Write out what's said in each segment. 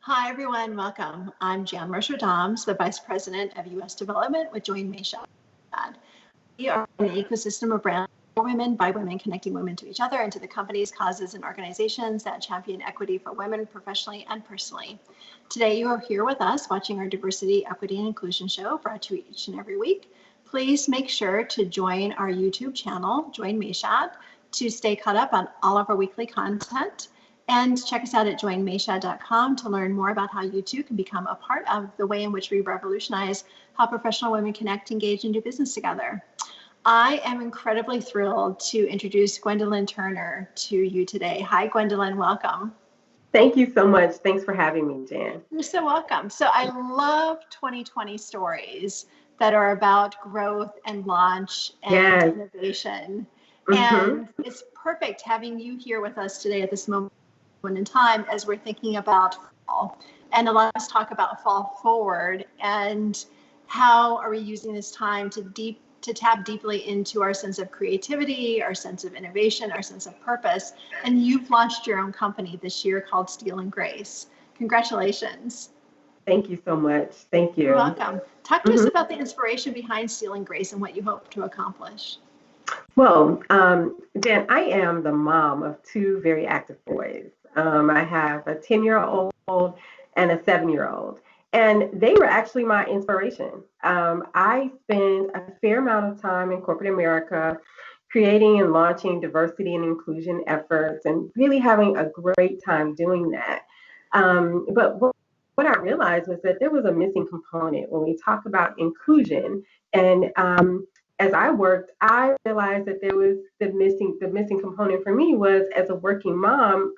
Hi, everyone. Welcome. I'm Jan Mercer-Doms, the Vice President of U.S. Development with Join Mayshad. We are an ecosystem of brands for women, by women, connecting women to each other and to the companies, causes, and organizations that champion equity for women professionally and personally. Today, you are here with us watching our Diversity, Equity, and Inclusion show brought to you each and every week. Please make sure to join our YouTube channel, Join Mayshad, to stay caught up on all of our weekly content. And check us out at joinmayshad.com to learn more about how you too can become a part of the way in which we revolutionize how professional women connect, engage, and do business together. I am incredibly thrilled to introduce Gwendolyn Turner to you today. Hi, Gwendolyn, welcome. Thank you so much. Thanks for having me, Jan. You're so welcome. So I love 2020 stories that are about growth and launch and innovation. And it's perfect having you here with us today at this moment in time as we're thinking about fall. And a lot of us talk about fall forward and how are we using this time to tap deeply into our sense of creativity, our sense of innovation, our sense of purpose. And you've launched your own company this year called Steel and Grace. Congratulations. Thank you so much. Thank you. You're welcome. Talk to us about the inspiration behind Steel and Grace and what you hope to accomplish. Well, Jan, I am the mom of two very active boys. I have a 10-year-old and a 7-year-old. And they were actually my inspiration. I spent a fair amount of time in corporate America creating and launching diversity and inclusion efforts and really having a great time doing that. But what I realized was that there was a missing component when we talk about inclusion. And as I worked, I realized that there was the missing component for me was as a working mom,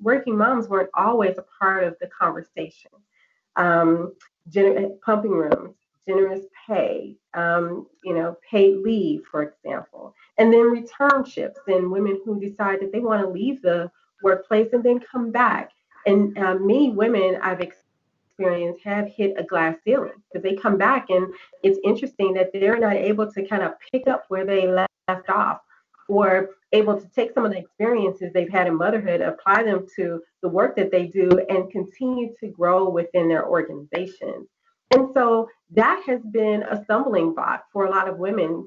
working moms weren't always a part of the conversation. Pumping rooms, generous pay, paid leave, for example, and then returnships and women who decide that they want to leave the workplace and then come back. And many women I've experienced have hit a glass ceiling because they come back and it's interesting that they're not able to kind of pick up where they left off or able to take some of the experiences they've had in motherhood, apply them to the work that they do and continue to grow within their organizations. And so that has been a stumbling block for a lot of women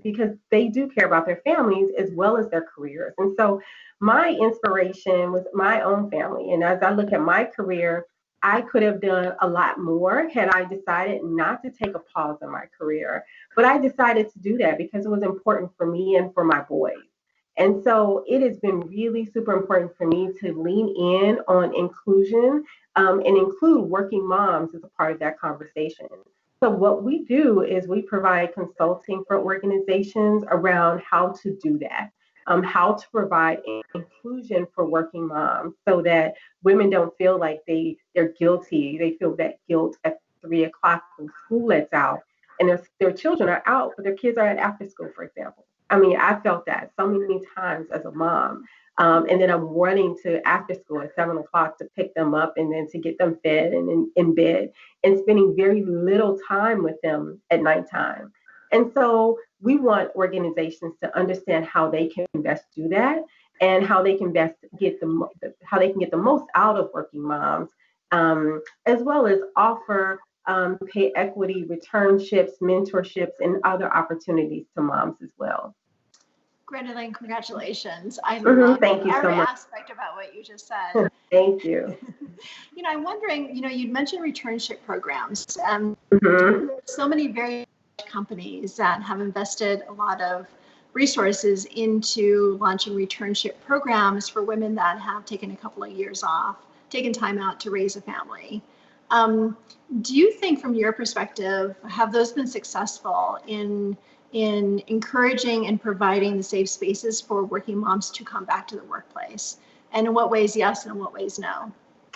because they do care about their families as well as their careers. And so my inspiration was my own family. And as I look at my career, I could have done a lot more had I decided not to take a pause in my career. But I decided to do that because it was important for me and for my boys. And so it has been really super important for me to lean in on inclusion and include working moms as a part of that conversation. So what we do is we provide consulting for organizations around how to do that. How to provide inclusion for working moms so that women don't feel like they're guilty. They feel that guilt at 3 o'clock when school lets out and their children are out, but their kids are at after school, for example. I mean, I felt that so many times as a mom. And then I'm running to after school at 7 o'clock to pick them up and then to get them fed and in bed and spending very little time with them at nighttime. And so we want organizations to understand how they can best do that and how they can best get the most out of working moms, as well as offer pay equity, returnships, mentorships, and other opportunities to moms as well. Gwendolyn, congratulations. I love every aspect about what you just said. Thank you. I'm wondering, you'd mentioned returnship programs. So many very companies that have invested a lot of resources into launching returnship programs for women that have taken a couple of years off, taken time out to raise a family. Do you think from your perspective, have those been successful in encouraging and providing the safe spaces for working moms to come back to the workplace? And in what ways yes, and in what ways no?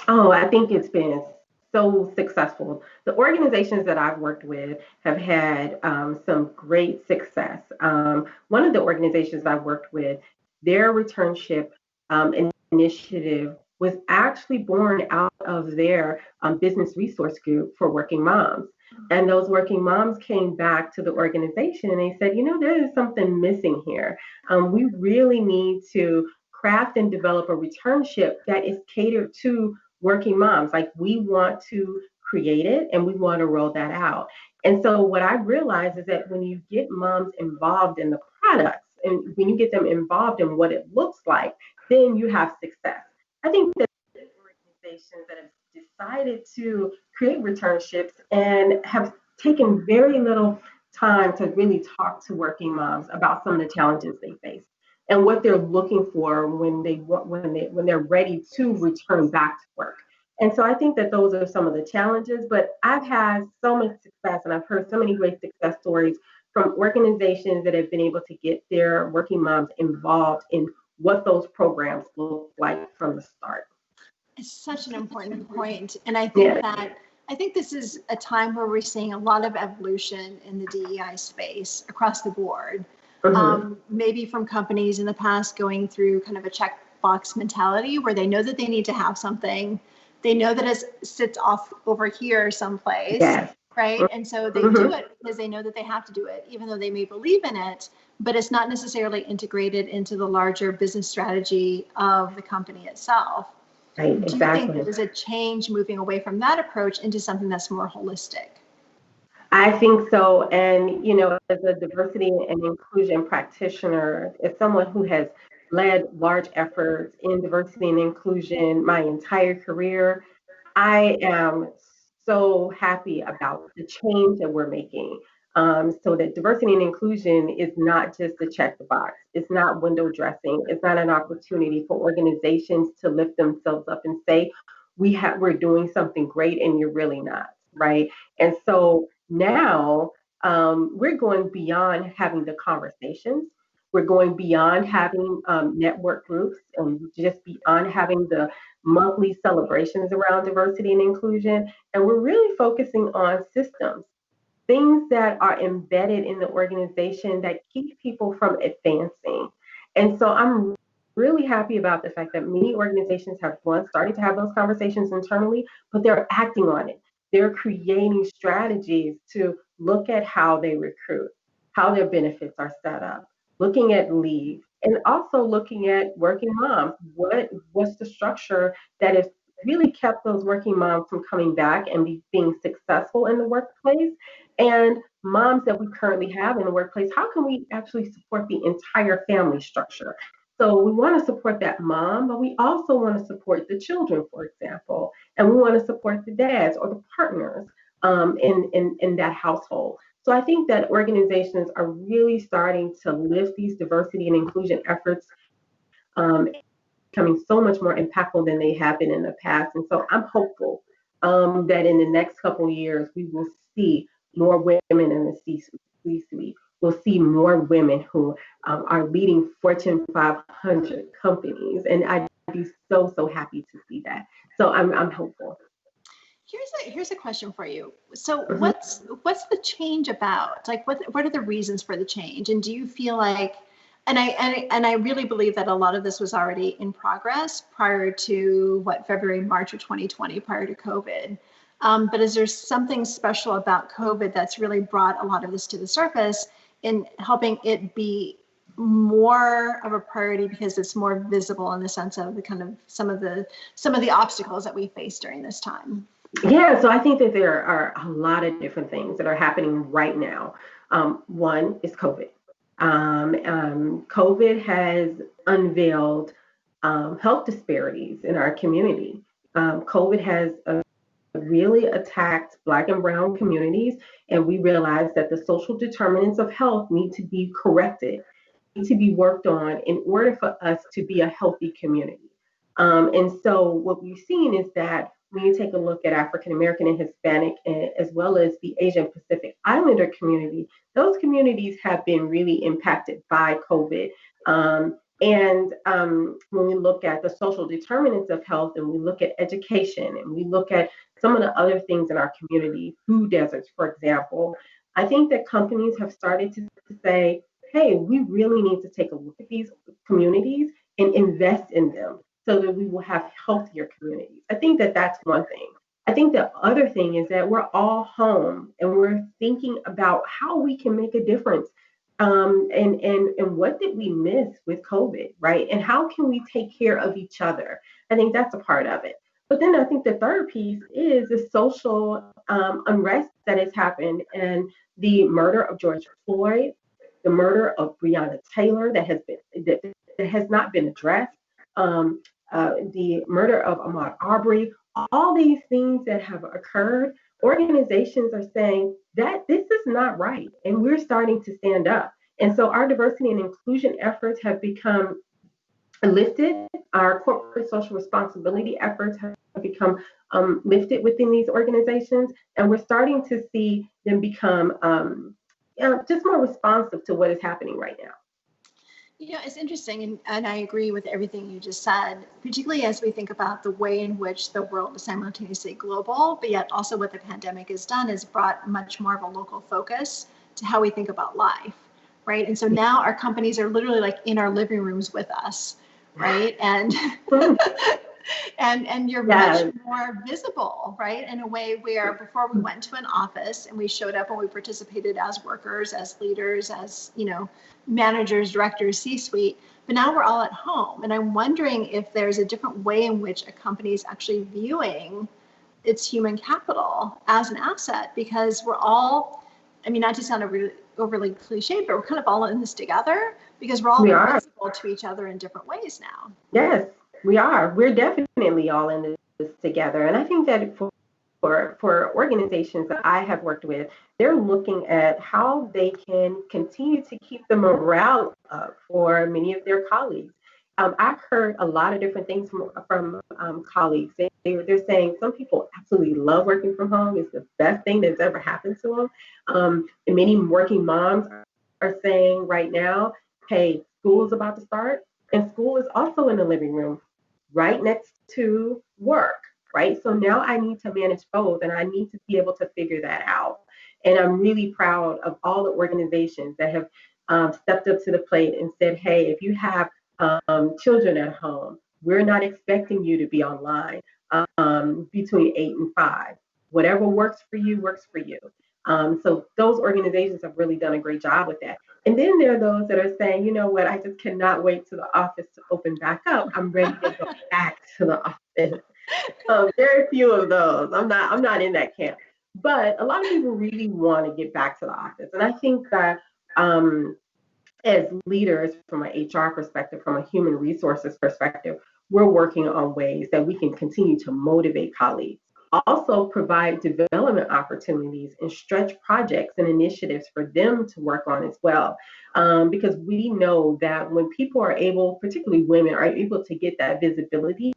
Oh, I think it's been so successful. The organizations that I've worked with have had some great success. One of the organizations I've worked with, their returnship initiative was actually born out of their business resource group for working moms. And those working moms came back to the organization and they said, there is something missing here. We really need to craft and develop a returnship that is catered to working moms. Like, we want to create it and we want to roll that out. And so what I realized is that when you get moms involved in the products and when you get them involved in what it looks like, then you have success. I think that organizations that have decided to create returnships and have taken very little time to really talk to working moms about some of the challenges they face and what they're looking for when they're ready to return back to work. And so I think that those are some of the challenges, but I've had so much success and I've heard so many great success stories from organizations that have been able to get their working moms involved in what those programs look like from the start. It's such an important point. And I think this is a time where we're seeing a lot of evolution in the DEI space across the board. Maybe from companies in the past going through kind of a checkbox mentality where they know that they need to have something. They know that it sits off over here someplace, right? And so they do it because they know that they have to do it, even though they may believe in it, but it's not necessarily integrated into the larger business strategy of the company itself. Right, exactly. Do you think that there's a change moving away from that approach into something that's more holistic? I think so. And, as a diversity and inclusion practitioner, as someone who has led large efforts in diversity and inclusion my entire career, I am so happy about the change that we're making. So that diversity and inclusion is not just a check the box. It's not window dressing. It's not an opportunity for organizations to lift themselves up and say, we're doing something great and you're really not, right? And so now we're going beyond having the conversations. We're going beyond having network groups and just beyond having the monthly celebrations around diversity and inclusion. And we're really focusing on systems, things that are embedded in the organization that keep people from advancing. And so I'm really happy about the fact that many organizations have started to have those conversations internally, but they're acting on it. They're creating strategies to look at how they recruit, how their benefits are set up, looking at leave, and also looking at working moms. What's the structure that has really kept those working moms from coming back and being successful in the workplace? And moms that we currently have in the workplace, how can we actually support the entire family structure? So we want to support that mom, but we also want to support the children, for example, and we want to support the dads or the partners in that household. So I think that organizations are really starting to lift these diversity and inclusion efforts, becoming so much more impactful than they have been in the past. And so I'm hopeful that in the next couple of years, we will see more women in the C-suite. We'll see more women who are leading Fortune 500 companies. And I'd be so, so happy to see that. So I'm hopeful. Here's a question for you. So what's the change about? Like, what are the reasons for the change? And do you feel like, and I really believe that a lot of this was already in progress prior to February, March of 2020, prior to COVID. But is there something special about COVID that's really brought a lot of this to the surface in helping it be more of a priority because it's more visible in the sense of the kind of some of the obstacles that we face during this time? Yeah, so I think that there are a lot of different things that are happening right now. One is COVID. COVID has unveiled health disparities in our community. COVID has really attacked Black and Brown communities, and we realized that the social determinants of health need to be corrected, need to be worked on in order for us to be a healthy community. And so what we've seen is that when you take a look at African American and Hispanic, as well as the Asian Pacific Islander community, those communities have been really impacted by COVID. And when we look at the social determinants of health and we look at education and we look at some of the other things in our community, food deserts, for example, I think that companies have started to say, hey, we really need to take a look at these communities and invest in them so that we will have healthier communities. I think that that's one thing. I think the other thing is that we're all home and we're thinking about how we can make a difference. And what did we miss with COVID, right? And how can we take care of each other? I think that's a part of it. But then I think the third piece is the social unrest that has happened, and the murder of George Floyd, the murder of Breonna Taylor that has not been addressed, the murder of Ahmaud Arbery, all these things that have occurred. Organizations are saying that this is not right, and we're starting to stand up. And so our diversity and inclusion efforts have become lifted. Our corporate social responsibility efforts have become lifted within these organizations, and we're starting to see them become just more responsive to what is happening right now. It's interesting, and I agree with everything you just said, particularly as we think about the way in which the world is simultaneously global, but yet also what the pandemic has done is brought much more of a local focus to how we think about life, right? And so now our companies are literally like in our living rooms with us, right? And and you're much more visible, right? In a way where before we went to an office and we showed up and we participated as workers, as leaders, as, managers, directors, C-suite, but now we're all at home. And I'm wondering if there's a different way in which a company is actually viewing its human capital as an asset, because we're all, not to sound overly cliche, but we're kind of all in this together because we're all visible to each other in different ways now. Yes, we are. We're definitely all in this together. And I think that for organizations that I have worked with, they're looking at how they can continue to keep the morale up for many of their colleagues. I've heard a lot of different things from colleagues. They're saying some people absolutely love working from home. It's the best thing that's ever happened to them. And many working moms are saying right now, hey, school is about to start, and school is also in the living room right next to work, right? So now I need to manage both, and I need to be able to figure that out. And I'm really proud of all the organizations that have stepped up to the plate and said, hey, if you have children at home, we're not expecting you to be online between 8 and 5. Whatever works for you, works for you. So those organizations have really done a great job with that. And then there are those that are saying, you know what, I just cannot wait till the office to open back up. I'm ready to go back to the office. Very few of those. I'm not in that camp. But a lot of people really want to get back to the office. And I think that as leaders, from an HR perspective, from a human resources perspective, we're working on ways that we can continue to motivate colleagues. Also provide development opportunities and stretch projects and initiatives for them to work on as well. Because we know that when people are able, particularly women, are able to get that visibility,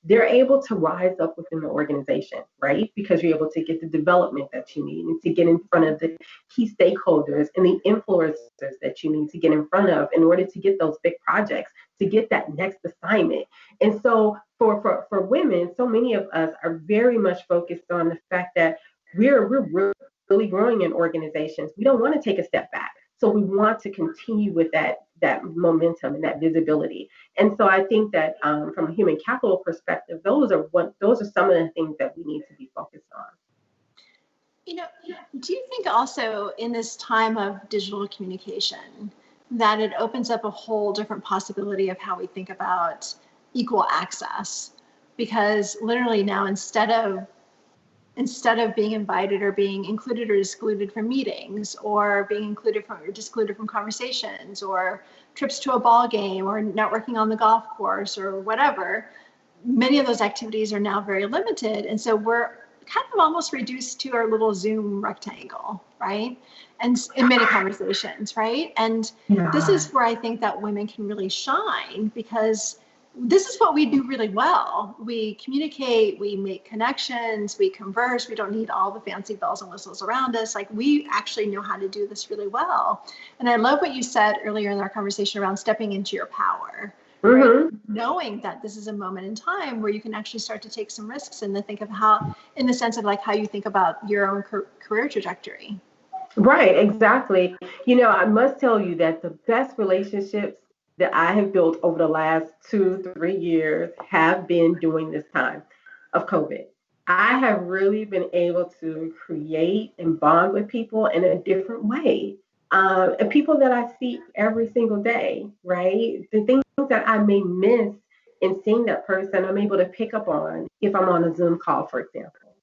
they're able to rise up within the organization, right? Because you're able to get the development that you need and to get in front of the key stakeholders and the influencers that you need to get in front of in order to get those big projects, to get that next assignment. And so for women, so many of us are very much focused on the fact that we're really growing in organizations. We don't want to take a step back. So we want to continue with that momentum and that visibility. And so I think that from a human capital perspective, those are some of the things that we need to be focused on. Do you think also in this time of digital communication that it opens up a whole different possibility of how we think about equal access? Because literally now, instead of being invited or being included or excluded from meetings, or being included from or excluded from conversations, or trips to a ball game, or networking on the golf course, or whatever, many of those activities are now very limited. And so we're kind of almost reduced to our little Zoom rectangle, right? And in many conversations, right? And this is where I think that women can really shine, because this is what we do really well. We communicate, we make connections, we converse. We don't need all the fancy bells and whistles around us. Like, we actually know how to do this really well. And I love what you said earlier in our conversation around stepping into your power. Mm-hmm. Right? Knowing that this is a moment in time where you can actually start to take some risks and to think of how, in the sense of like how you think about your own career trajectory. Right, exactly. I must tell you that the best relationships that I have built over the last 2-3 years have been during this time of COVID. I have really been able to create and bond with people in a different way. And people that I see every single day, right? The things that I may miss and seeing that person, I'm able to pick up on if I'm on a Zoom call, for example.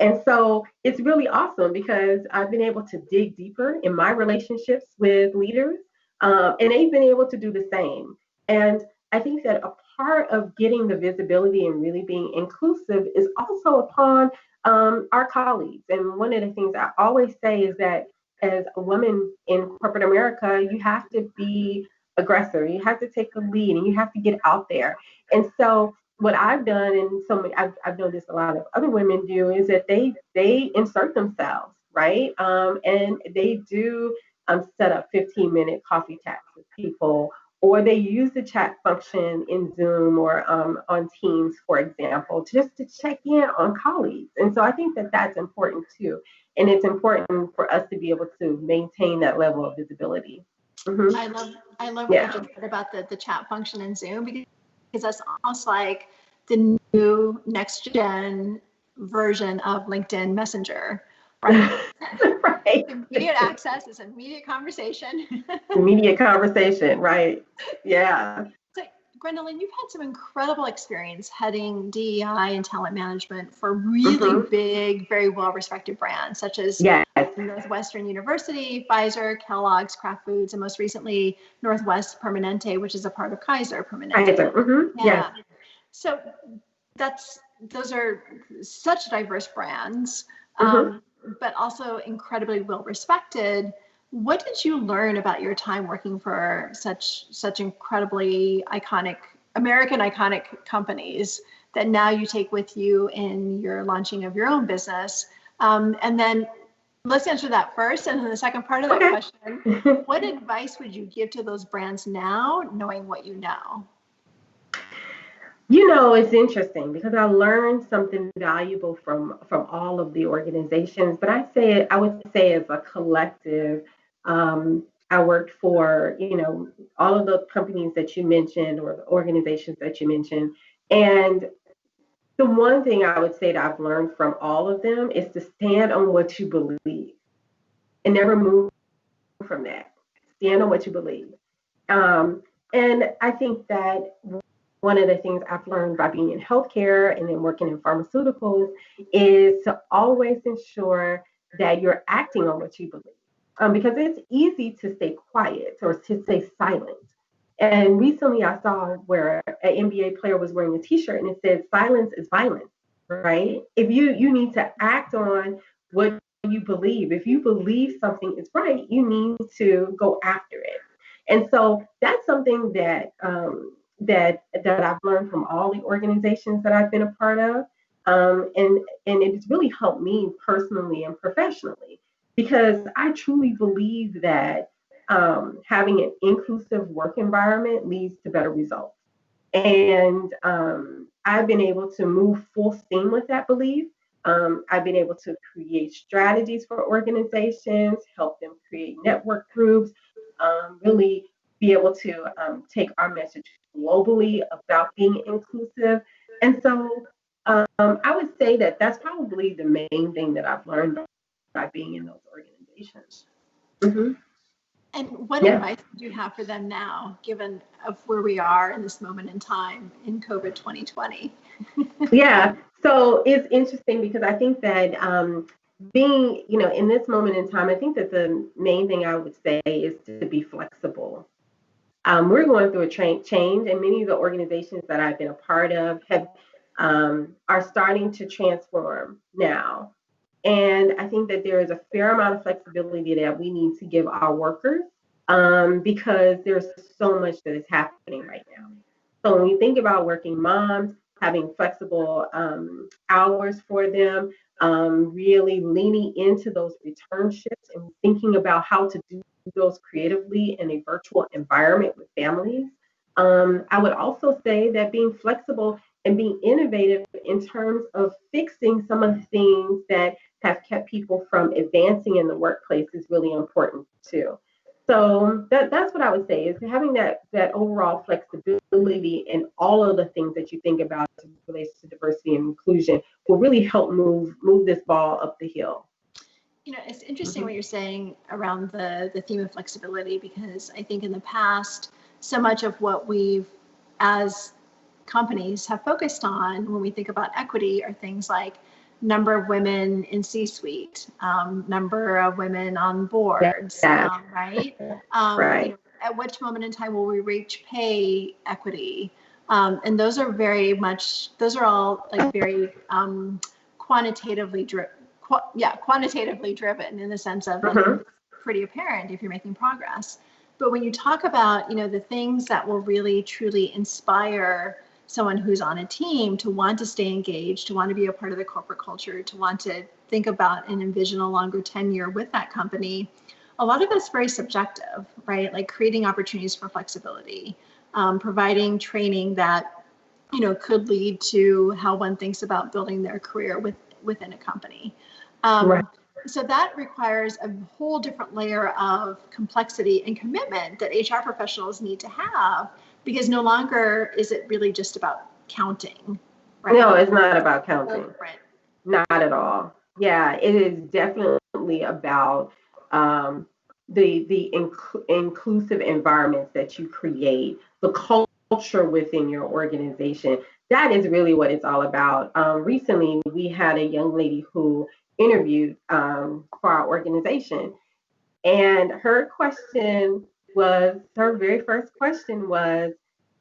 And so it's really awesome because I've been able to dig deeper in my relationships with leaders, and they've been able to do the same. And I think that a part of getting the visibility and really being inclusive is also upon our colleagues. And one of the things I always say is that as a woman in corporate America, you have to be aggressor, you have to take the lead, and you have to get out there. And so what I've done, and so many, I've noticed a lot of other women do, is that they insert themselves, right? And they do set up 15-minute coffee chats with people, or they use the chat function in Zoom or on Teams, for example, just to check in on colleagues. And so I think that that's important too. And it's important for us to be able to maintain that level of visibility. Mm-hmm. I love what you just said about the chat function in Zoom, because that's almost like the new next gen version of LinkedIn Messenger, right? Right. Immediate access is immediate conversation. Immediate conversation, right? Yeah. So, Gwendolyn, you've had some incredible experience heading DEI and talent management for really big, very well-respected brands such as Northwestern University, Pfizer, Kellogg's, Kraft Foods, and most recently Northwest Permanente, which is a part of Kaiser Permanente. Yeah. So those are such diverse brands, but also incredibly well respected. What did you learn about your time working for such incredibly American iconic companies that now you take with you in your launching of your own business? And then let's answer that first. And then the second part of that question, what advice would you give to those brands now, knowing what you know? You know, it's interesting because I learned something valuable from all of the organizations, but I would say as a collective, I worked for, all of the companies that you mentioned or the organizations that you mentioned. And the one thing I would say that I've learned from all of them is to stand on what you believe and never move from that. Stand on what you believe. And I think that one of the things I've learned by being in healthcare and then working in pharmaceuticals is to always ensure that you're acting on what you believe, because it's easy to stay quiet or to stay silent. And recently I saw where an NBA player was wearing a t-shirt and it said, "Silence is violence," right? If you need to act on what you believe. If you believe something is right, you need to go after it. And so that's something that that I've learned from all the organizations that I've been a part of, and it's really helped me personally and professionally, because I truly believe that having an inclusive work environment leads to better results. And I've been able to move full steam with that belief. I've been able to create strategies for organizations, help them create network groups, really be able to take our message globally about being inclusive. And so I would say that that's probably the main thing that I've learned by being in those organizations. And what advice do you have for them now, given of where we are in this moment in time in COVID 2020? Yeah, so it's interesting because I think that being, in this moment in time, I think that the main thing I would say is to be flexible. We're going through a change, and many of the organizations that I've been a part of are starting to transform now. And I think that there is a fair amount of flexibility that we need to give our workers, because there's so much that is happening right now. So when you think about working moms, having flexible hours for them, really leaning into those returnships and thinking about how to do those creatively in a virtual environment with families. I would also say that being flexible and being innovative in terms of fixing some of the things that have kept people from advancing in the workplace is really important too. So that's what I would say, is having that overall flexibility in all of the things that you think about as it relates to diversity and inclusion will really help move this ball up the hill. It's interesting what you're saying around the theme of flexibility, because I think in the past, so much of what we've as companies have focused on when we think about equity are things like number of women in C-suite, number of women on boards, right? Right. You know, at which moment in time will we reach pay equity? And those are very much, those are all like very quantitatively driven in the sense of like, Mm-hmm. pretty apparent if you're making progress. But when you talk about, you know, the things that will really truly inspire someone who's on a team to want to stay engaged, to want to be a part of the corporate culture, to want to think about and envision a longer tenure with that company, a lot of it's very subjective, right? Like creating opportunities for flexibility, providing training that, you know, could lead to how one thinks about building their career within a company. Right. So that requires a whole different layer of complexity and commitment that HR professionals need to have, because no longer is it really just about counting, right? No, it's not about counting. Right. Not at all. Yeah, it is definitely about the inclusive environments that you create, the culture within your organization. That is really what it's all about. Recently, we had a young lady who interviewed for our organization, and her very first question was,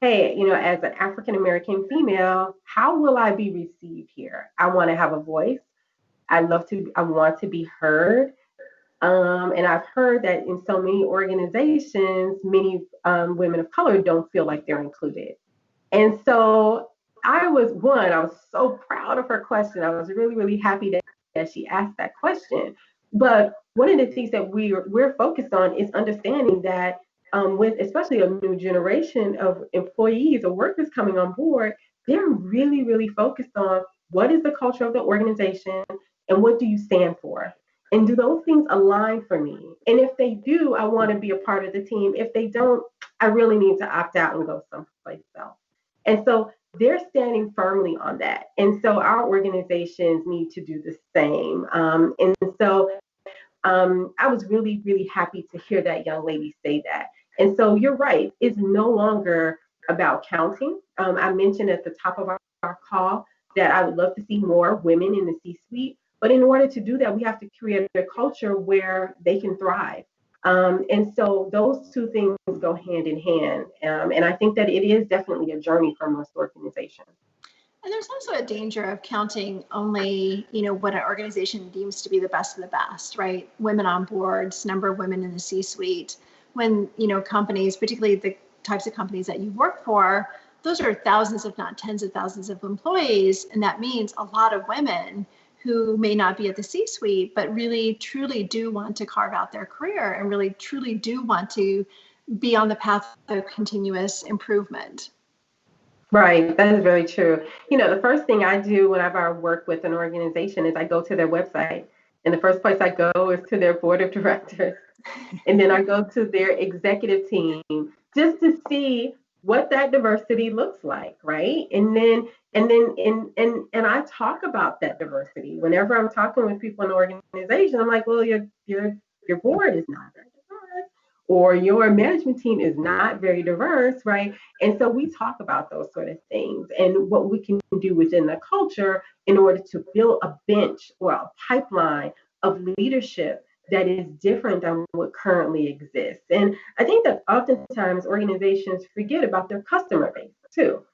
hey, you know, as an African American female, how will I be received here? I want to have a voice. I want to be heard. And I've heard that in so many organizations, many women of color don't feel like they're included. And so I was so proud of her question. I was really, really happy that she asked that question. But one of the things that we're focused on is understanding that with especially a new generation of employees or workers coming on board, they're really, really focused on what is the culture of the organization and what do you stand for? And do those things align for me? And if they do, I want to be a part of the team. If they don't, I really need to opt out and go someplace else. And so they're standing firmly on that. And so our organizations need to do the same. And so I was really, really happy to hear that young lady say that. And so you're right, it's no longer about counting. I mentioned at the top of our call that I would love to see more women in the C-suite. But in order to do that, we have to create a culture where they can thrive. And so those two things go hand in hand. And I think that it is definitely a journey for most organizations. And there's also a danger of counting only, you know, what an organization deems to be the best of the best, right? Women on boards, number of women in the C-suite. When, you know, companies, particularly the types of companies that you work for, those are thousands, if not tens of thousands of employees. And that means a lot of women who may not be at the C-suite, but really truly do want to carve out their career and really truly do want to be on the path of continuous improvement. Right, that is very true. You know, the first thing I do whenever I work with an organization is I go to their website. And the first place I go is to their board of directors. And then I go to their executive team just to see what that diversity looks like, right? And I talk about that diversity. Whenever I'm talking with people in the organization, I'm like, well, your board is not very diverse, or your management team is not very diverse, right? And so we talk about those sort of things and what we can do within the culture in order to build a bench or a pipeline of leadership that is different than what currently exists. And I think that oftentimes organizations forget about their customer base too,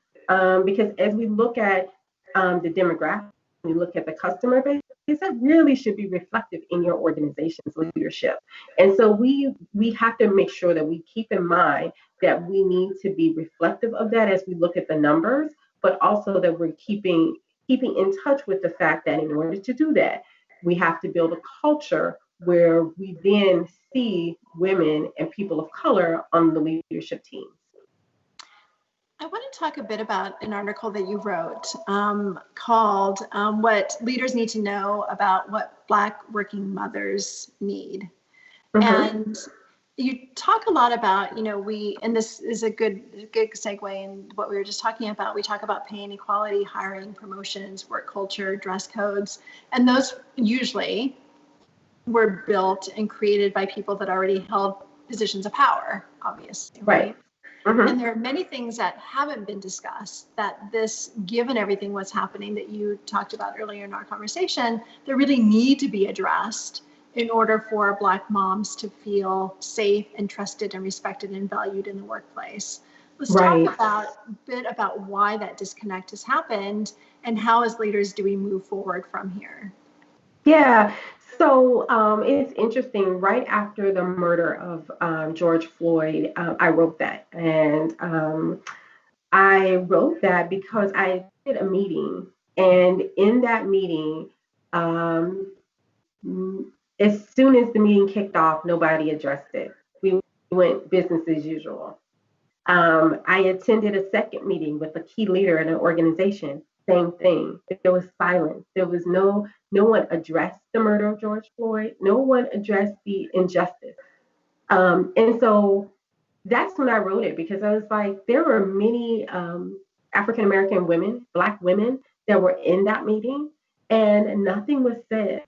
because as we look at the demographics, we look at the customer base, that really should be reflective in your organization's leadership. And so we have to make sure that we keep in mind that we need to be reflective of that as we look at the numbers, but also that we're keeping in touch with the fact that in order to do that, we have to build a culture where we then see women and people of color on the leadership teams. I want to talk a bit about an article that you wrote called What Leaders Need to Know About What Black Working Mothers Need. Mm-hmm. And you talk a lot about, you know, and this is a good segue in what we were just talking about. We talk about pay inequality, hiring, promotions, work culture, dress codes, and those usually were built and created by people that already held positions of power, obviously, right? And there are many things that haven't been discussed that this, given everything what's happening that you talked about earlier in our conversation, that really need to be addressed in order for Black moms to feel safe and trusted and respected and valued in the workplace. Let's talk about a bit about why that disconnect has happened and how as leaders do we move forward from here? Yeah, so it's interesting. Right after the murder of George Floyd, I wrote that. And I wrote that because I did a meeting. And in that meeting, um, as soon as the meeting kicked off, nobody addressed it. We went business as usual. I attended a second meeting with a key leader in an organization. Same thing. There was silence. There was no one addressed the murder of George Floyd. No one addressed the injustice. And so that's when I wrote it, because I was like, there were many African American women, Black women that were in that meeting, and nothing was said.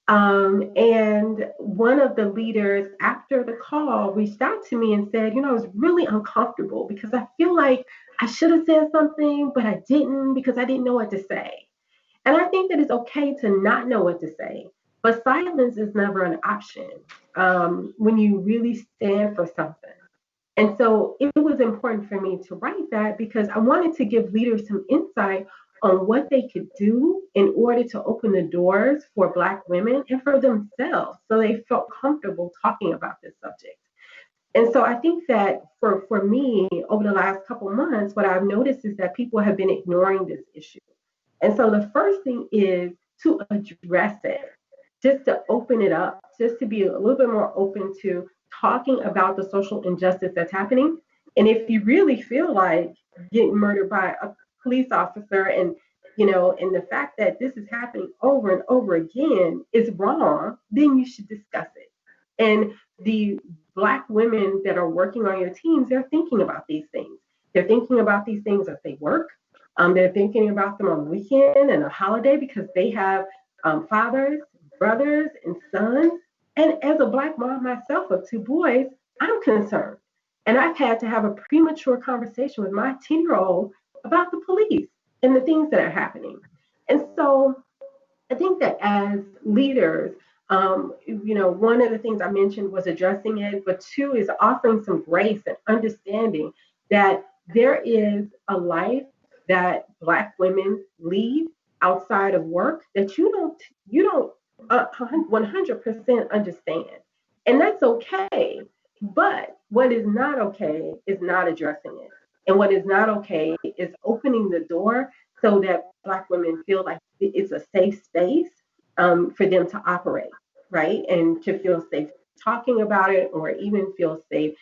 And one of the leaders after the call reached out to me and said, I was really uncomfortable because I feel like I should have said something, but I didn't because I didn't know what to say. And I think that it's okay to not know what to say, but silence is never an option when you really stand for something. And so it was important for me to write that because I wanted to give leaders some insight on what they could do in order to open the doors for Black women and for themselves so they felt comfortable talking about this subject. And so I think that for me, over the last couple of months, what I've noticed is that people have been ignoring this issue. And so the first thing is to address it, just to open it up, just to be a little bit more open to talking about the social injustice that's happening. And if you really feel like getting murdered by a police officer and and the fact that this is happening over and over again is wrong, then you should discuss it. And the Black women that are working on your teams, they're thinking about these things. They're thinking about these things as they work. They're thinking about them on the weekend and a holiday because they have fathers, brothers, and sons. And as a Black mom myself of two boys, I'm concerned. And I've had to have a premature conversation with my 10-year-old about the police and the things that are happening. And so I think that as leaders, one of the things I mentioned was addressing it, but two is offering some grace and understanding that there is a life that Black women lead outside of work that you don't 100% understand. And that's okay. But what is not okay is not addressing it. And what is not okay is opening the door so that Black women feel like it's a safe space for them to operate, right? And to feel safe talking about it, or even feel safe,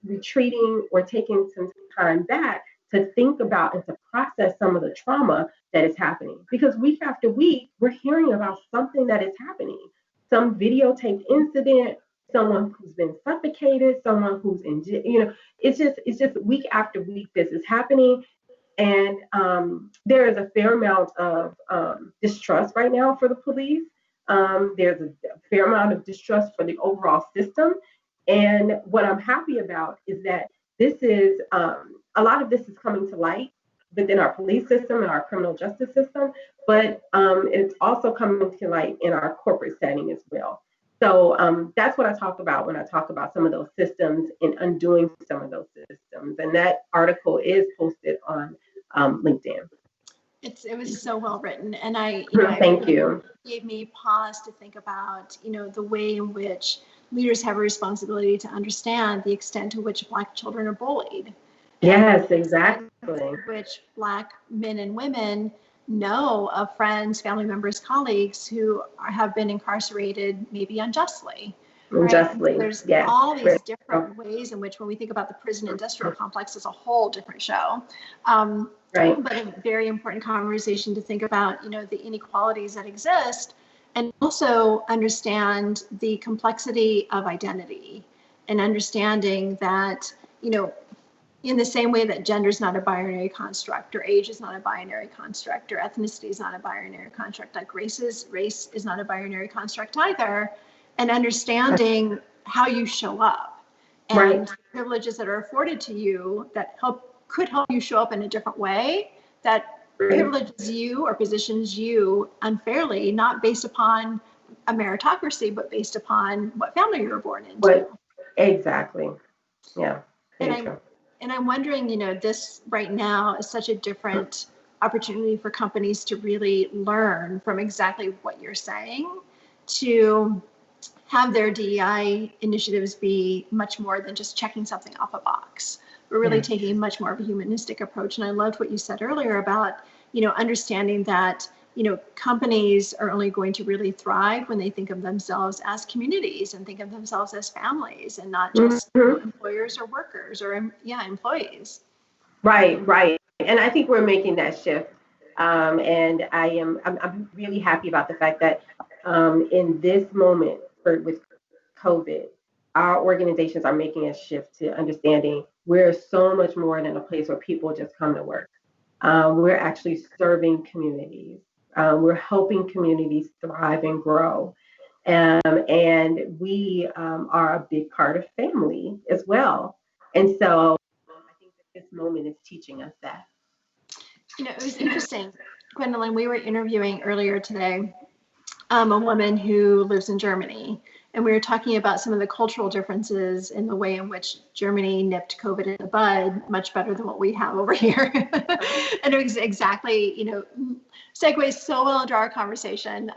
retreating or taking some time back to think about and to process some of the trauma that is happening. Because week after week, we're hearing about something that is happening, some videotaped incident, someone who's been suffocated, someone who's in, it's just week after week this is happening. And there is a fair amount of distrust right now for the police. There's a fair amount of distrust for the overall system. And what I'm happy about is that this is, a lot of this is coming to light within our police system and our criminal justice system, but it's also coming to light in our corporate setting as well. So that's what I talk about when I talk about some of those systems and undoing some of those systems. And that article is posted on LinkedIn. It was so well written, and Thank you. Gave me pause to think about the way in which leaders have a responsibility to understand the extent to which Black children are bullied. Yes, exactly. Which Black men and women know of friends, family members, colleagues who have been incarcerated, maybe unjustly. Unjustly. Right? There's all these different ways in which, when we think about the prison industrial complex, is a whole different show. Right. But a very important conversation to think about, the inequalities that exist, and also understand the complexity of identity and understanding that, in the same way that gender is not a binary construct, or age is not a binary construct, or ethnicity is not a binary construct, like race is not a binary construct either, and understanding how you show up Right. and privileges that are afforded to you that could help you show up in a different way that Right. privileges you or positions you unfairly, not based upon a meritocracy, but based upon what family you were born into. What exactly? Yeah. And Very true. I'm wondering, this right now is such a different opportunity for companies to really learn from exactly what you're saying, to have their DEI initiatives be much more than just checking something off a box. We're really Yeah. taking much more of a humanistic approach. And I loved what you said earlier about, understanding that, companies are only going to really thrive when they think of themselves as communities and think of themselves as families and not just Mhm. employers or workers or, employees. Right, right. And I think we're making that shift. And I'm really happy about the fact that in this moment with COVID, our organizations are making a shift to understanding we're so much more than a place where people just come to work. We're actually serving communities. We're helping communities thrive and grow. And we are a big part of family as well. And so I think that this moment is teaching us that. It was interesting, Gwendolyn, we were interviewing earlier today a woman who lives in Germany. And we were talking about some of the cultural differences in the way in which Germany nipped COVID in the bud much better than what we have over here. And it was exactly, segues so well into our conversation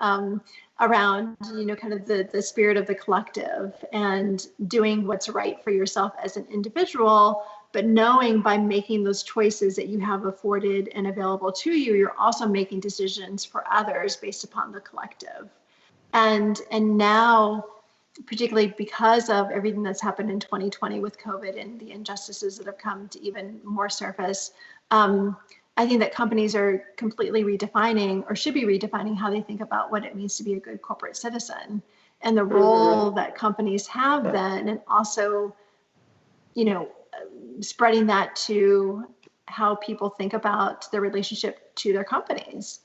around, kind of the spirit of the collective and doing what's right for yourself as an individual, but knowing by making those choices that you have afforded and available to you, you're also making decisions for others based upon the collective. And now, particularly because of everything that's happened in 2020 with COVID and the injustices that have come to even more surface, I think that companies are completely redefining or should be redefining how they think about what it means to be a good corporate citizen and the role that companies have then, and also, spreading that to how people think about their relationship to their companies.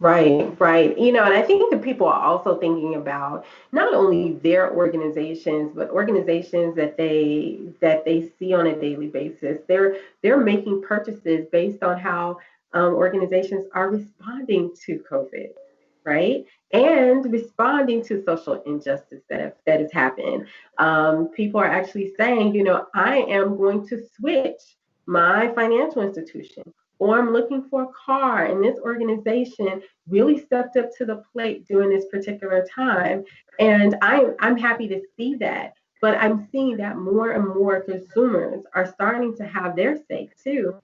Right, right. And I think that people are also thinking about not only their organizations, but organizations that they see on a daily basis. They're making purchases based on how organizations are responding to COVID, right? And responding to social injustice that has happened. People are actually saying, I am going to switch my financial institution, or I'm looking for a car, and this organization really stepped up to the plate during this particular time. And I'm happy to see that. But I'm seeing that more and more consumers are starting to have their say too,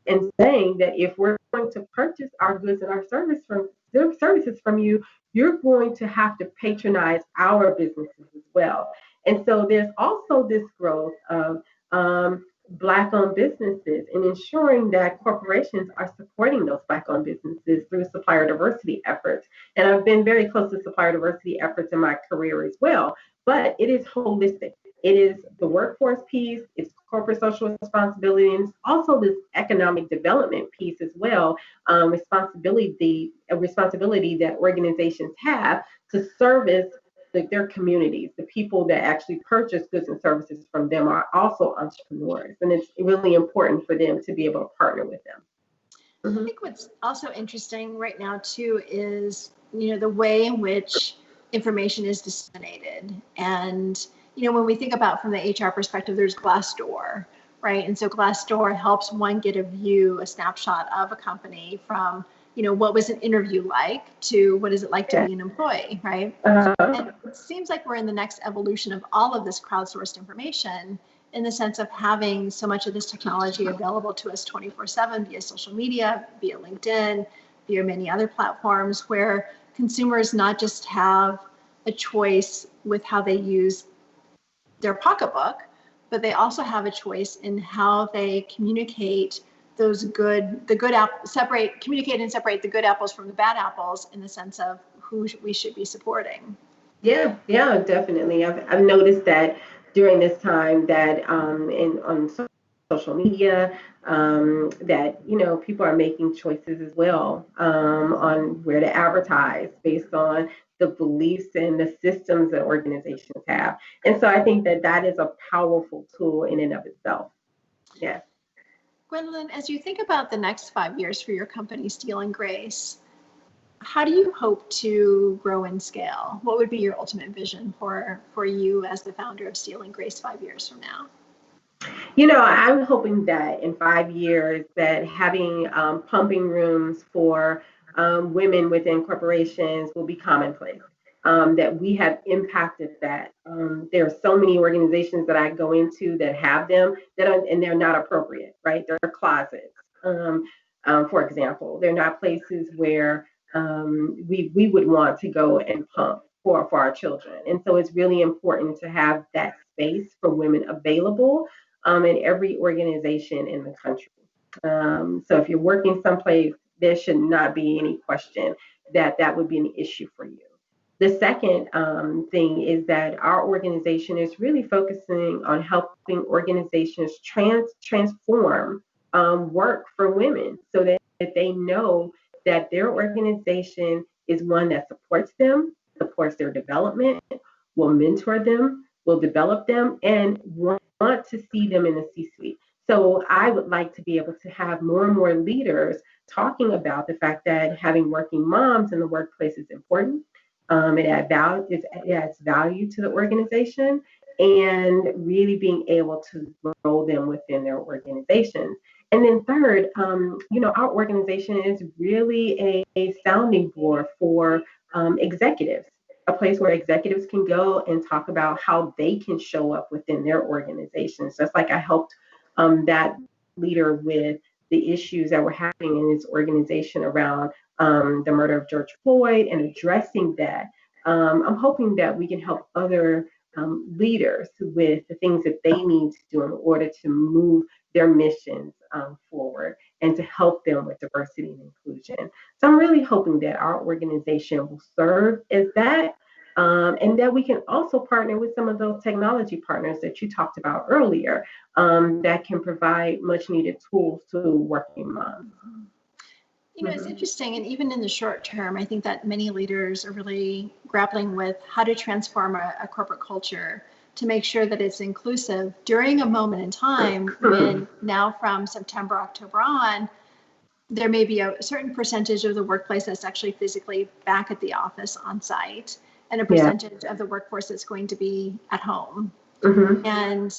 and saying that if we're going to purchase our goods and our services from you, you're going to have to patronize our businesses as well. And so there's also this growth of Black-owned businesses and ensuring that corporations are supporting those Black-owned businesses through supplier diversity efforts. And I've been very close to supplier diversity efforts in my career as well. But it is holistic. It is the workforce piece, it's corporate social responsibility, and it's also this economic development piece as well. Responsibility that organizations have to service their communities. The people that actually purchase goods and services from them are also entrepreneurs, and it's really important for them to be able to partner with them. I think what's also interesting right now too is, the way in which information is disseminated. And, when we think about from the HR perspective, there's Glassdoor, right? And so Glassdoor helps one get a snapshot of a company from, what was an interview like to what is it like to be an employee, right? And it seems like we're in the next evolution of all of this crowdsourced information, in the sense of having so much of this technology available to us 24/7 via social media, via LinkedIn, via many other platforms, where consumers not just have a choice with how they use their pocketbook, but they also have a choice in how they communicate communicate and separate the good apples from the bad apples, in the sense of who we should be supporting. Yeah, yeah, definitely. I've noticed that during this time that on social media, that people are making choices as well on where to advertise based on the beliefs and the systems that organizations have. And so I think that that is a powerful tool in and of itself. Yeah. Gwendolyn, as you think about the next 5 years for your company, Steel and Grace, how do you hope to grow and scale? What would be your ultimate vision for you as the founder of Steel and Grace 5 years from now? I'm hoping that in 5 years that having pumping rooms for women within corporations will be commonplace. That we have impacted that. There are so many organizations that I go into that have them and they're not appropriate, right? They're closets, for example. They're not places where we would want to go and pump for our children. And so it's really important to have that space for women available in every organization in the country. So if you're working someplace, there should not be any question that that would be an issue for you. The second thing is that our organization is really focusing on helping organizations transform work for women so that they know that their organization is one that supports them, supports their development, will mentor them, will develop them, and want to see them in the C-suite. So I would like to be able to have more and more leaders talking about the fact that having working moms in the workplace is important. It adds value to the organization, and really being able to grow them within their organizations. And then third, our organization is really a sounding board for executives, a place where executives can go and talk about how they can show up within their organizations. Just like I helped that leader with the issues that were happening in his organization around the murder of George Floyd and addressing that. I'm hoping that we can help other leaders with the things that they need to do in order to move their missions forward and to help them with diversity and inclusion. So I'm really hoping that our organization will serve as that, and that we can also partner with some of those technology partners that you talked about earlier that can provide much needed tools to working moms. It's interesting, and even in the short term, I think that many leaders are really grappling with how to transform a corporate culture to make sure that it's inclusive during a moment in time when now from September, October on, there may be a certain percentage of the workplace that's actually physically back at the office on site, and a percentage of the workforce that's going to be at home. And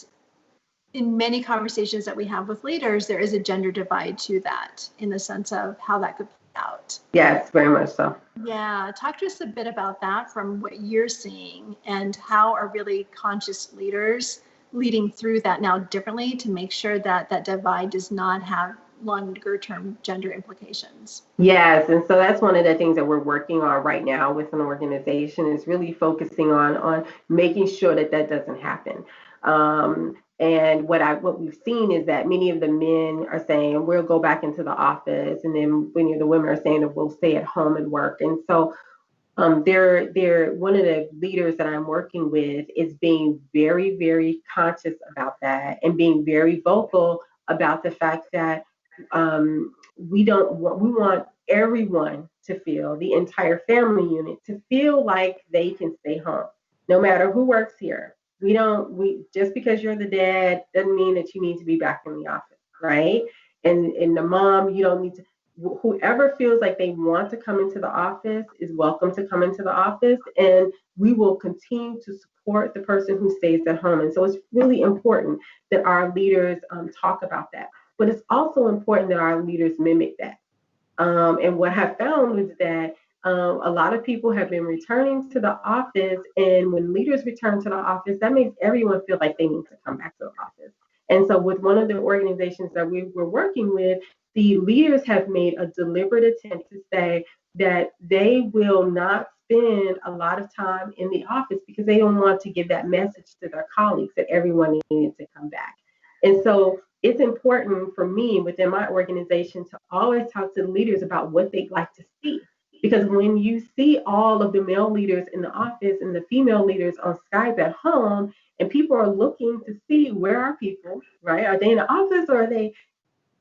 in many conversations that we have with leaders, there is a gender divide to that in the sense of how that could play out. Yes, very much so. Yeah, talk to us a bit about that from what you're seeing, and how are really conscious leaders leading through that now differently to make sure that that divide does not have longer term gender implications. Yes, and so that's one of the things that we're working on right now with an organization, is really focusing on making sure that that doesn't happen. And what we've seen is that many of the men are saying we'll go back into the office, and then many of the women are saying that we'll stay at home and work. And so they're one of the leaders that I'm working with is being very, very conscious about that, and being very vocal about the fact that we want everyone to feel, the entire family unit to feel like they can stay home, no matter who works here. We just because you're the dad doesn't mean that you need to be back in the office, right? And the mom, you don't need to. Whoever feels like they want to come into the office is welcome to come into the office, and we will continue to support the person who stays at home. And so it's really important that our leaders talk about that. But it's also important that our leaders mimic that. And what I found is that a lot of people have been returning to the office, and when leaders return to the office, that makes everyone feel like they need to come back to the office. And so with one of the organizations that we were working with, the leaders have made a deliberate attempt to say that they will not spend a lot of time in the office because they don't want to give that message to their colleagues that everyone needed to come back. And so it's important for me within my organization to always talk to the leaders about what they'd like to see. Because when you see all of the male leaders in the office and the female leaders on Skype at home, and people are looking to see where are people, right? Are they in the office or are they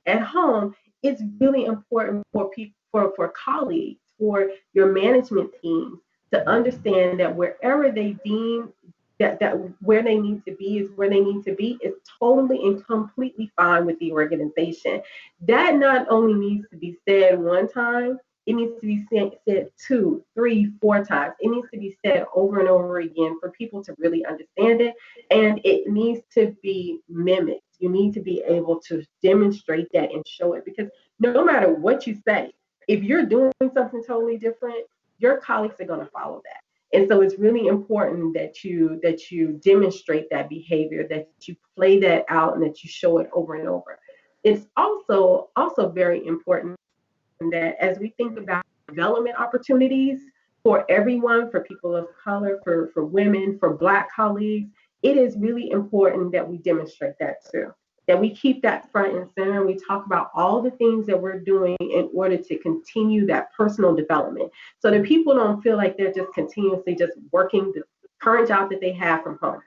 at home? It's really important for people, for colleagues, for your management teams to understand that wherever they deem that where they need to be is where they need to be is totally and completely fine with the organization. That not only needs to be said one time, it needs to be said two, three, four times. It needs to be said over and over again for people to really understand it. And it needs to be mimicked. You need to be able to demonstrate that and show it, because no matter what you say, if you're doing something totally different, your colleagues are going to follow that. And so it's really important that you demonstrate that behavior, that you play that out, and that you show it over and over. It's also very important that as we think about development opportunities for everyone, for people of color, for women, for Black colleagues, it is really important that we demonstrate that too. That we keep that front and center. We talk about all the things that we're doing in order to continue that personal development, so that people don't feel like they're just continuously just working the current job that they have from home,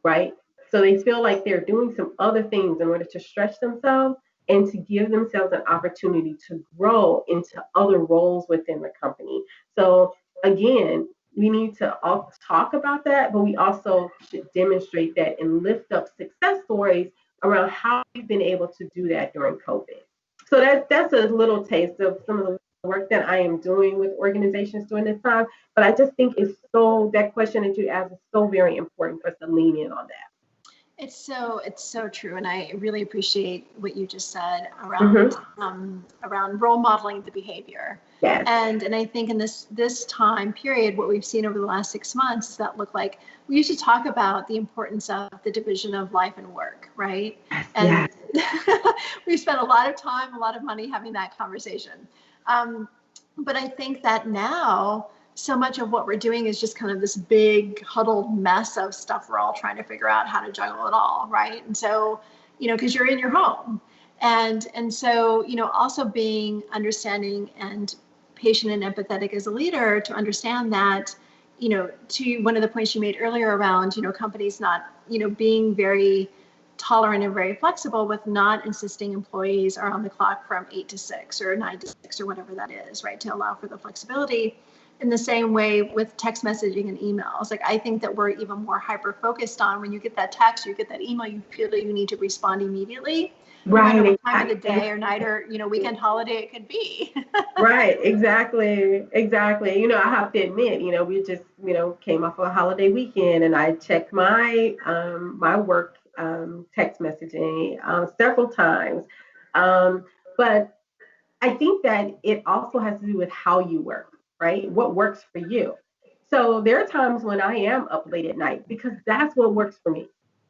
right? So they feel like they're doing some other things in order to stretch themselves and to give themselves an opportunity to grow into other roles within the company. So again, we need to all talk about that, but we also should demonstrate that and lift up success stories around how we've been able to do that during COVID. So that's a little taste of some of the work that I am doing with organizations during this time. But I just think that question that you asked is so very important for us to lean in on that. It's so true, and I really appreciate what you just said around around role modeling the behavior. Yes. And I think in this time period, what we've seen over the last 6 months is that look like we used to talk about the importance of the division of life and work, right? And we spent a lot of time, a lot of money having that conversation. But I think that now, so much of what we're doing is just kind of this big huddled mess of stuff we're all trying to figure out how to juggle it all, right? And so, because you're in your home. And so, also being understanding and patient and empathetic as a leader to understand that, to one of the points you made earlier around, companies not, being very tolerant and very flexible with not insisting employees are on the clock from 8 to 6 or 9 to 6 or whatever that is, right? To allow for the flexibility. In the same way with text messaging and emails, like I think that we're even more hyper focused on when you get that text, you get that email, you feel that you need to respond immediately. Right. No matter what time of the day or night or weekend holiday it could be. Right. Exactly. I have to admit, we just came off of a holiday weekend, and I checked my my work text messaging several times, but I think that it also has to do with how you work, right? What works for you. So there are times when I am up late at night because that's what works for me.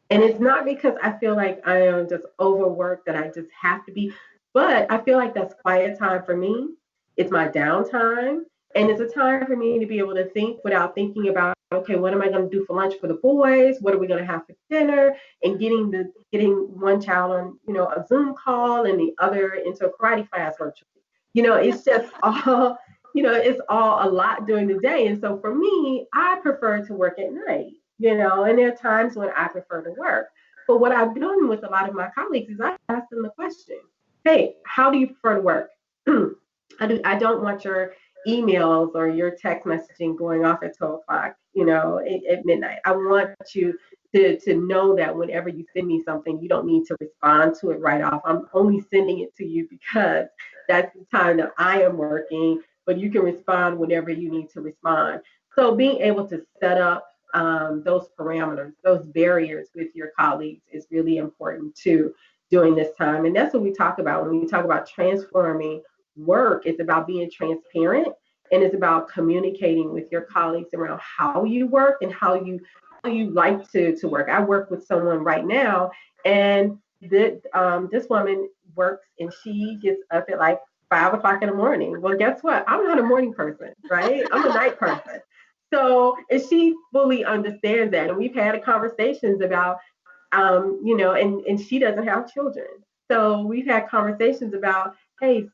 And it's not because I feel like I am just overworked that I just have to be, but I feel like that's quiet time for me. It's my downtime. And it's a time for me to be able to think without thinking about, okay, what am I going to do for lunch for the boys? What are we going to have for dinner? And getting one child on, a Zoom call and the other into a karate class virtually. It's just all, it's all a lot during the day. And so for me, I prefer to work at night, and there are times when I prefer to work. But what I've done with a lot of my colleagues is I ask them the question, hey, how do you prefer to work? I don't want your emails or your text messaging going off at 12 o'clock, at midnight. I want you to know that whenever you send me something, you don't need to respond to it right off. I'm only sending it to you because that's the time that I am working, but you can respond whenever you need to respond. So being able to set up those parameters, those barriers with your colleagues is really important too during this time. And that's what we talk about when we talk about transforming work. It's about being transparent, and it's about communicating with your colleagues around how you work and how you like to work. I work with someone right now, and this woman works and she gets up at like 5 o'clock in the morning. Well, guess what? I'm not a morning person, right? I'm a night person. So, and she fully understands that. And we've had conversations about, and she doesn't have children. So we've had conversations about, hey,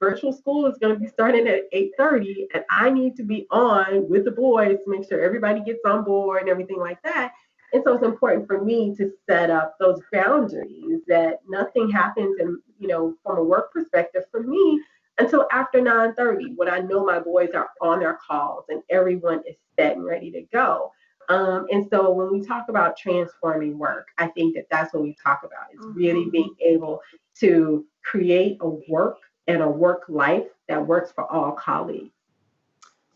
virtual school is going to be starting at 8:30, and I need to be on with the boys to make sure everybody gets on board and everything like that. And so it's important for me to set up those boundaries that nothing happens, and from a work perspective for me until after 9:30, when I know my boys are on their calls and everyone is set and ready to go. And so when we talk about transforming work, I think that that's what we talk about. It's really being able to create a work and a work life that works for all colleagues.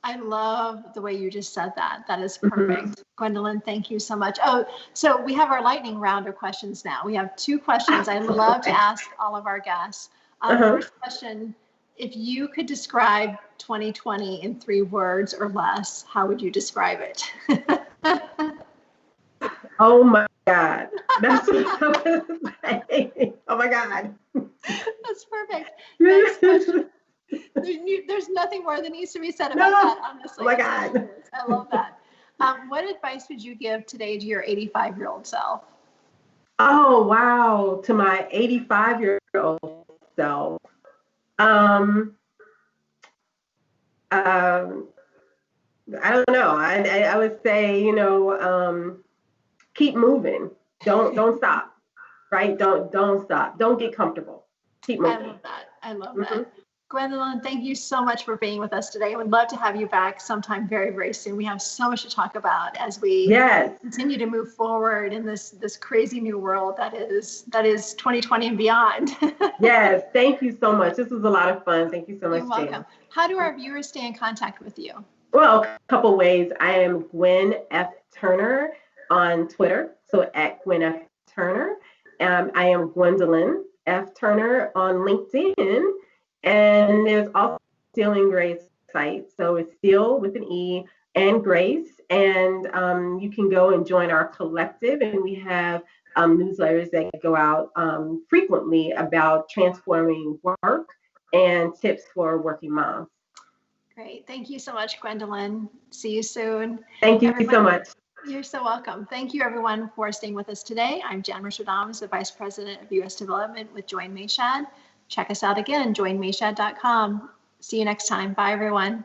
I love the way you just said that. That is perfect. Gwendolyn, thank you so much. Oh, so we have our lightning round of questions now. We have 2 questions I love to ask all of our guests. First question, if you could describe 2020 in 3 words or less, how would you describe it? Oh my God. That's what I was saying. Oh my God. That's perfect. Next question. There's nothing more that needs to be said about that, honestly. Oh my God. I love that. What advice would you give today to your 85-year-old self? Oh, wow. To my 85-year-old self. I don't know. I would say, keep moving. Don't stop. Right? Don't stop. Don't get comfortable. Keep moving. I love that. I love that. Gwendolyn, thank you so much for being with us today. I would love to have you back sometime very, very soon. We have so much to talk about as we continue to move forward in this crazy new world that is 2020 and beyond. Yes, thank you so much. This was a lot of fun. Thank you so much, You're welcome. How do our viewers stay in contact with you? Well, a couple ways. I am Gwen F. Turner on Twitter, so at Gwen F. Turner. I am Gwendolyn F. Turner on LinkedIn. And there's also Still in Grace site. So it's Still with an E and Grace. And you can go and join our collective. And we have newsletters that go out frequently about transforming work and tips for working moms. Great. Thank you so much, Gwendolyn. See you soon. Thank you so much. You're so welcome. Thank you, everyone, for staying with us today. I'm Jan Mercer-Dahms, the Vice President of U.S. Development with Join Mayshad. Check us out again, joinmayshad.com. See you next time. Bye, everyone.